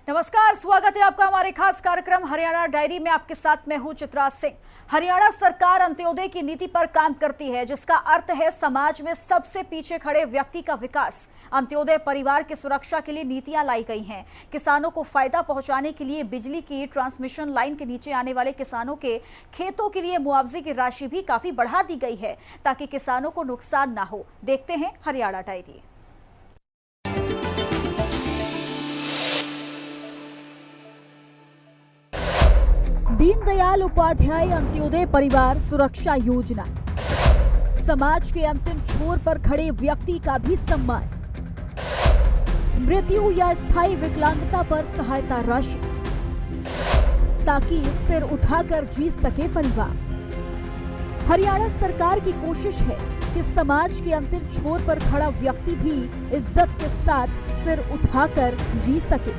नमस्कार, स्वागत है आपका हमारे खास कार्यक्रम हरियाणा डायरी में। आपके साथ मैं हूं चित्रा सिंह। हरियाणा सरकार अंत्योदय की नीति पर काम करती है, जिसका अर्थ है समाज में सबसे पीछे खड़े व्यक्ति का विकास। अंत्योदय परिवार की सुरक्षा के लिए नीतियां लाई गई हैं। किसानों को फायदा पहुंचाने के लिए बिजली की ट्रांसमिशन लाइन के नीचे आने वाले किसानों के खेतों के लिए मुआवजे की राशि भी काफी बढ़ा दी गई है, ताकि किसानों को नुकसान ना हो। देखते हैं हरियाणा डायरी। दीनदयाल उपाध्याय अंत्योदय परिवार सुरक्षा योजना, समाज के अंतिम छोर पर खड़े व्यक्ति का भी सम्मान। मृत्यु या स्थायी विकलांगता पर सहायता राशि, ताकि सिर उठाकर जी सके परिवार। हरियाणा सरकार की कोशिश है कि समाज के अंतिम छोर पर खड़ा व्यक्ति भी इज्जत के साथ सिर उठाकर जी सके।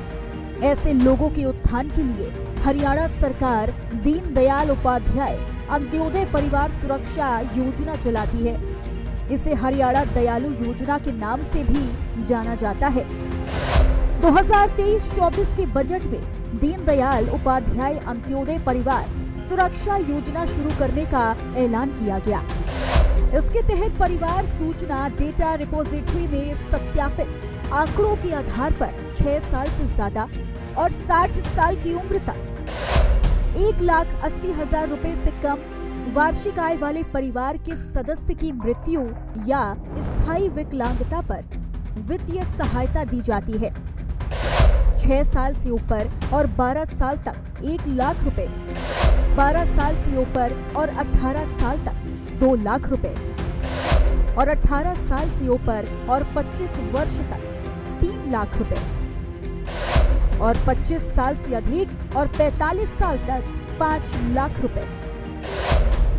ऐसे लोगों के उत्थान के लिए हरियाणा सरकार दीनदयाल उपाध्याय अंत्योदय परिवार सुरक्षा योजना चलाती है। इसे हरियाणा दयालु योजना के नाम से भी जाना जाता है। 2023-24 के बजट में दीनदयाल उपाध्याय अंत्योदय परिवार सुरक्षा योजना शुरू करने का ऐलान किया गया। इसके तहत परिवार सूचना डेटा रिपोजिटरी में सत्यापित आंकड़ों के आधार पर 6 साल से ज्यादा और 60 साल की उम्र तक 1,80,000 रुपए से कम वार्षिक आय वाले परिवार के सदस्य की मृत्यु या स्थायी विकलांगता पर वित्तीय सहायता दी जाती है। 6 साल से ऊपर और 12 साल तक 1 लाख रुपए, 12 साल से ऊपर और 18 साल तक 2 लाख रुपए और 18 साल से ऊपर और 25 वर्ष तक 3 लाख रुपए और 25 साल से अधिक और 45 साल तक 5 लाख रुपए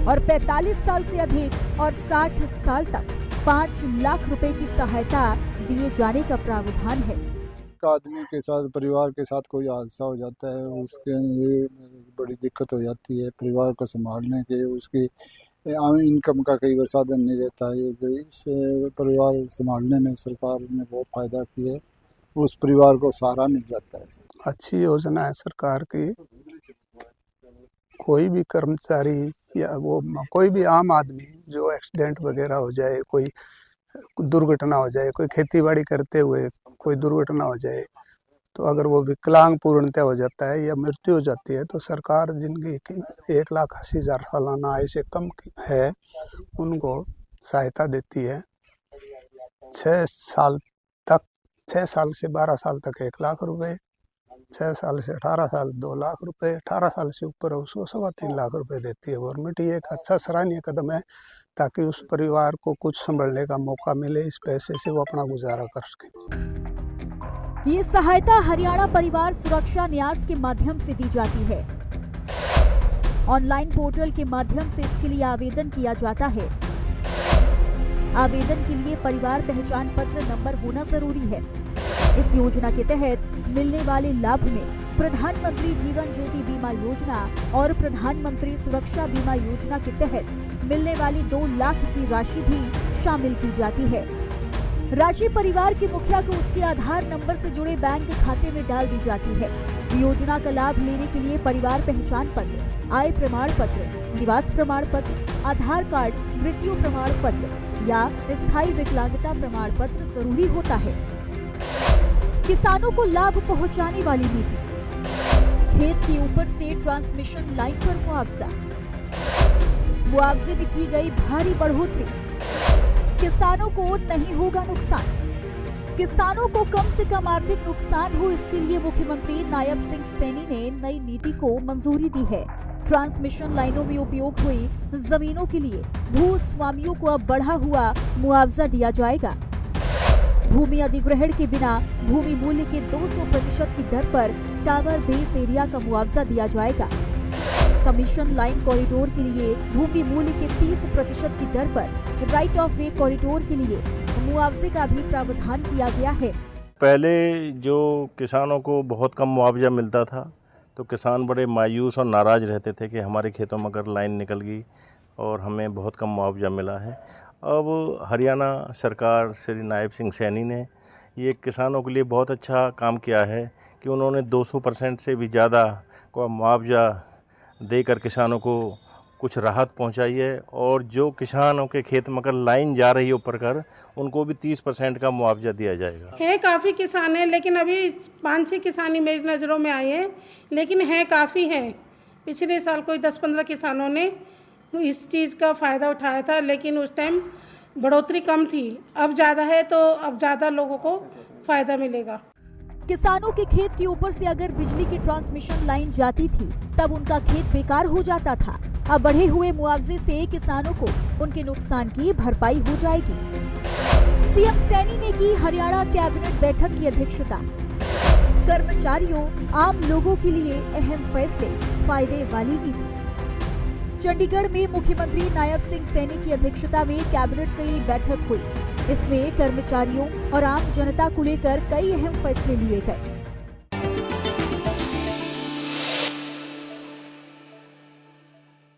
और 45 साल से अधिक और 60 साल तक 5 लाख रुपए की सहायता दिए जाने का प्रावधान है। आदमी के साथ, परिवार के साथ कोई हादसा हो जाता है, उसके लिए बड़ी दिक्कत हो जाती है। परिवार को संभालने के उसकी इनकम का कई बार साधन नहीं रहता है। तो इस परिवार संभालने में सरकार ने बहुत फायदा किया है, उस परिवार को सहारा मिल जाता है। अच्छी योजना है सरकार की। कोई भी कर्मचारी या वो कोई भी आम आदमी जो एक्सीडेंट वगैरह हो जाए, कोई दुर्घटना हो जाए, कोई खेतीबाड़ी करते हुए कोई दुर्घटना हो जाए, तो अगर वो विकलांग पूर्णतः हो जाता है या मृत्यु हो जाती है, तो सरकार जिनकी 1,80,000 सालाना आय से कम है उनको सहायता देती है। 6 साल तक, 6 साल से 12 साल तक 1 लाख रुपए, 6 साल से 18 साल 2 लाख रुपए, 18 साल से ऊपर उसको 3.25 लाख रुपए देती है गवर्नमेंट। ये एक अच्छा सराहनीय कदम है, ताकि उस परिवार को कुछ संभलने का मौका मिले, इस पैसे से वो अपना गुजारा कर सके। ये सहायता हरियाणा परिवार सुरक्षा न्यास के माध्यम से दी जाती है। ऑनलाइन पोर्टल के माध्यम से इसके लिए आवेदन किया जाता है। आवेदन के लिए परिवार पहचान पत्र नंबर होना जरूरी है। इस योजना के तहत मिलने वाले लाभ में प्रधानमंत्री जीवन ज्योति बीमा योजना और प्रधानमंत्री सुरक्षा बीमा योजना के तहत मिलने वाली 2 लाख की राशि भी शामिल की जाती है। राशि परिवार के मुखिया को उसके आधार नंबर से जुड़े बैंक खाते में डाल दी जाती है। योजना का लाभ लेने के लिए परिवार पहचान पत्र, आय प्रमाण पत्र, निवास प्रमाण पत्र, आधार कार्ड, मृत्यु प्रमाण पत्र या स्थायी विकलांगता प्रमाण पत्र जरूरी होता है। किसानों को लाभ पहुंचाने वाली नीति, खेत के ऊपर से ट्रांसमिशन लाइन पर मुआवजा, मुआवजे में की गई भारी बढ़ोतरी, किसानों को नहीं होगा नुकसान। किसानों को कम से कम आर्थिक नुकसान हो, इसके लिए मुख्यमंत्री नायब सिंह सैनी ने नई नीति को मंजूरी दी है। ट्रांसमिशन लाइनों में उपयोग हुई जमीनों के लिए भू स्वामियों को अब बढ़ा हुआ मुआवजा दिया जाएगा। भूमि अधिग्रहण के बिना भूमि मूल्य के 200% की दर पर टावर बेस एरिया का मुआवजा दिया जाएगा। सबमिशन लाइन कॉरिडोर के लिए भूमि मूल्य के 30% की दर पर राइट ऑफ वे कॉरिडोर के लिए मुआवजे का भी प्रावधान किया गया है। पहले जो किसानों को बहुत कम मुआवजा मिलता था, तो किसान बड़े मायूस और नाराज़ रहते थे कि हमारे खेतों में अगर लाइन निकल गई और हमें बहुत कम मुआवजा मिला है। अब हरियाणा सरकार श्री नायब सिंह सैनी ने ये किसानों के लिए बहुत अच्छा काम किया है कि उन्होंने 200% से भी ज़्यादा का मुआवजा देकर किसानों को कुछ राहत पहुंचाई है। और जो किसानों के खेत में अगर लाइन जा रही है ऊपर कर, उनको भी 30% का मुआवजा दिया जाएगा। है काफ़ी किसान हैं, लेकिन अभी 5-6 किसान ही मेरी नज़रों में आए हैं, लेकिन है काफ़ी हैं। पिछले साल कोई 10-15 किसानों ने इस चीज़ का फ़ायदा उठाया था, लेकिन उस टाइम बढ़ोतरी कम थी। अब ज़्यादा है तो अब ज़्यादा लोगों को फ़ायदा मिलेगा। किसानों के खेत के ऊपर से अगर बिजली की ट्रांसमिशन लाइन जाती थी तब उनका खेत बेकार हो जाता था। अब बढ़े हुए मुआवजे से किसानों को उनके नुकसान की भरपाई हो जाएगी। सीएम सैनी ने की हरियाणा कैबिनेट बैठक की अध्यक्षता। कर्मचारियों, आम लोगों के लिए अहम फैसले, फायदे वाली नीति। चंडीगढ़ में मुख्यमंत्री नायब सिंह सैनी की अध्यक्षता में कैबिनेट की बैठक हुई। इसमें कर्मचारियों और आम जनता को लेकर कई अहम फैसले लिए गए।